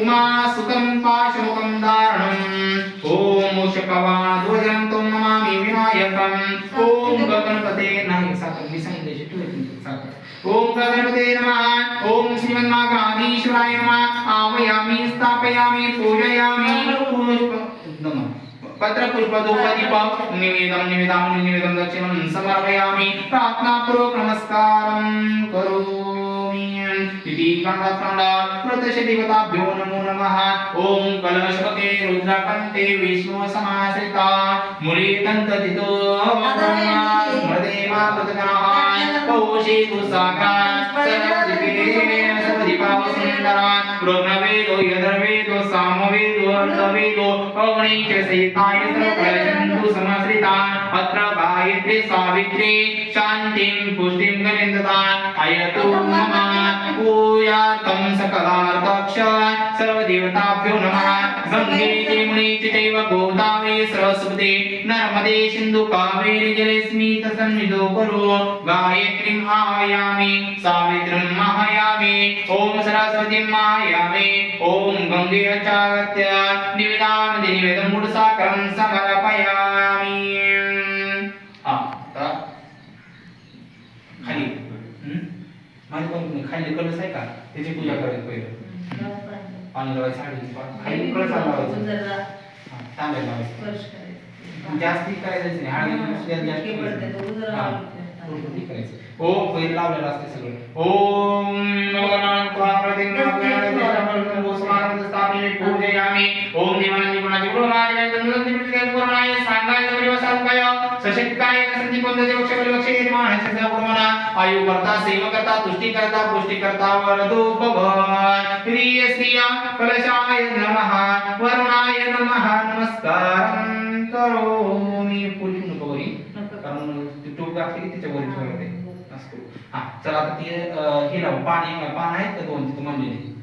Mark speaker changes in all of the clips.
Speaker 1: उमा सुखं पाशमुखं धारणम् ओम मोक्षकवाध्वजं तं नमामि विनायकम् ओम गणपते नाही साखर मी सांगितले साखर ओम गणपते नमः ओम श्रीमन्नागाधीश्वराय नमः आवायामि स्थापयामि पूजयामि नमः पत्रपुष्पधूपदीपं निवेदं दक्षिणं समर्पयामि प्रार्थनापूर्वक नमस्कारं करोमि इति प्रत्यक्षदेवताभ्यो नमो नमः ओम कलशपते रुद्रकण्ठे विष्णुसमाश्रिता मूलेदन्ततितो स्मृतेमा प्रतगणाः कौशिकु साक्षात् सर्वदीपावसुन्दरा ब्रह्मवेदो यजुर्वेदो सामवेदो अर्थवेदो अग्निच सहिताय सर्वकलशन्तु समाश्रिता अत्र गायत्री सावित्री शान्तिं पुष्टिं गणिन्दता अयतु मम पूयातं सकलार्थक्ष सर्वदेवताभ्यो नमः गंगे यमुने चैव गोदावरी सरस्वती नर्मदे सिन्धु कावेरी जलेस्मिन् सन्निधौ कुरु गायत्रीं आवाहयामि सावित्रीं आवाहयामि ओम सरस्वतीं आवाहयामि ओम गंगे चागत्य निवेदामि निवेदं मूढसाकरं समर्पयामि आता खाली माझी पण खाली कलश आहे का त्याची पूजा करायची पहिलं पाणी लावायचं खाली कलश लावायचं तांबे लावायचं जास्ती करायचं नाही हळदी जास्ती करायचं ओम पहिले लावलेलं असते सगळं ओम पूजयामि ओम निवानी गुणाची गुरुराज पूर्णाय सांगाय परिवासात्काय सशक्ताय संदीपन देवक्ष परिवक्ष निर्माणाचे गुरुमना आयु करता सेवा करता तुष्टि करता पुष्टि करता वरदो भगवान प्रिय श्रिया कलशाय नमः वरुणाय नमः नमस्कारं करोमि पूजन नकोरी कारण टोप घातली की त्याच्या वरी ठेवते असतो हां चला आता ते हे लावू पान आहेत का दोन तिथे मांडलेले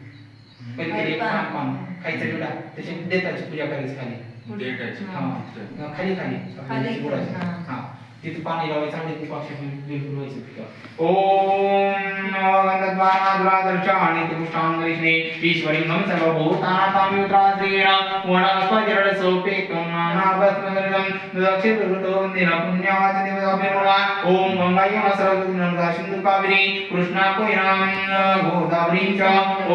Speaker 1: पहिले पान खायचं जोडा त्याची देताची पूजा करायची खाली देताची हां खाली खाली जोडायची हां तिथे पाणी लावायचं आणि ते पक्ष बिलकुल व्हायचं ओम नवगंधद्वारादुरादर्शानि पुष्टांगरिष्णे ईश्वरीं नम सर्वभूतानां वनस्पतिरसोपेकं नानाभस्मदं दक्षिणऋतो वन्दिना पुण्यावाच देवताभ्यो ओम गंगायै सरस्वती नर्मदा सिन्धु कावेरी कृष्णा कोयना गोदावरी च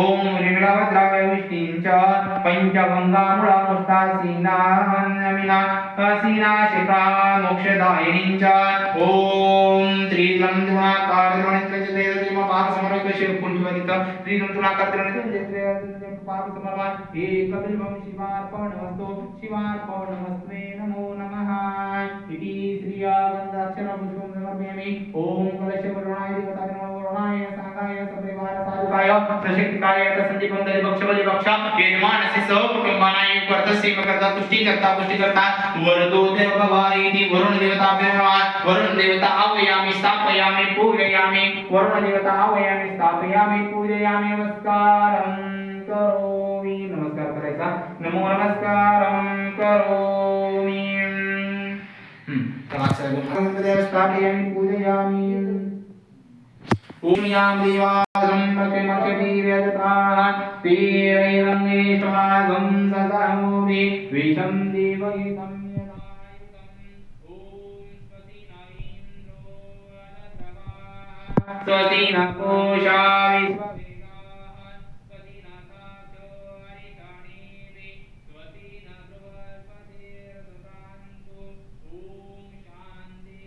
Speaker 1: ओम ऋग्भद्रावै विष्णुं च पंचगंगा मूला पुष्टा सीना शिखा मोक्षदायिनी ओम त्रिलं दुनाकार द्रोणित्र देवदेव पाप समर्पय शिवपुंजवनित त्रिलं दुनाकार द्रोणित्र पाप समर्पय एकबिल्वं शिवार्पणमस्तु शिवार्पणमस्मे नमो नमः इति श्रीयागन्धाक्षर पुष्पं समर्पयामि ओम कलशवरुणाय देवताय नमः वरुणाय सांगाय सपरिवार साधुकाय प्रशक्तिकाय संदीपं देवक्षबली बक्षा यजमानस्य सहकुटुंबानाय कर्तसेवा करता तुष्टि करता पुष्टि करता वरदो देव भवानी वरुण देवता वरुण देवता आवाहयामि स्थापयामि पूजयामि वरुण देवता आवाहयामि स्थापयामि पूजयामि नमस्कारं करोमि नमस्कार करायचा नमो नमस्कारं करोमि तमाक्षर स्थापयामि पूजयामि ओम याम देवागं प्रचमचदीर्यजताः तीरैरङ्गेशमागं सदामोदि विषं देवहितं स्वती न कोशा विश्ववेदाः स्वती न साचो हरिकाणीति स्वती न बृहस्पतिर्दुतान्तु ओम शान्ति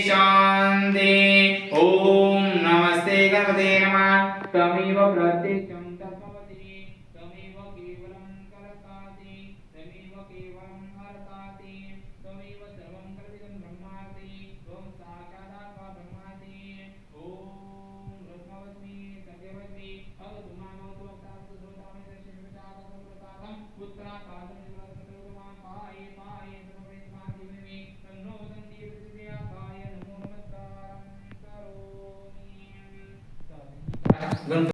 Speaker 1: शान्ति ओम नमस्ते गणपते नमः तमेव प्रत्यक्ष